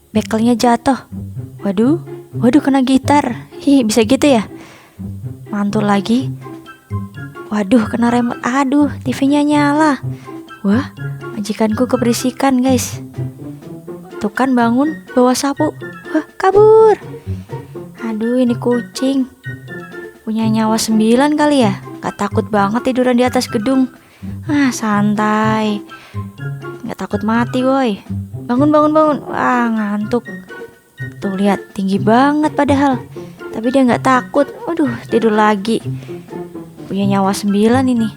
Bekelnya jatuh. Waduh, kena gitar. Bisa gitu ya? Mantul lagi. Waduh, kena remote. Aduh, TV-nya nyala. Wah, majikanku keberisikan, guys. Tuh kan bangun, bawa sapu. Wah, kabur. Aduh, ini kucing. Punya nyawa 9 kali ya? Gak takut banget tiduran di atas gedung. Santai. Gak takut mati, woi. Bangun. Wah, ngantuk. Tuh lihat, tinggi banget padahal. Tapi dia gak takut. Aduh, tidur lagi. Punya nyawa 9 ini.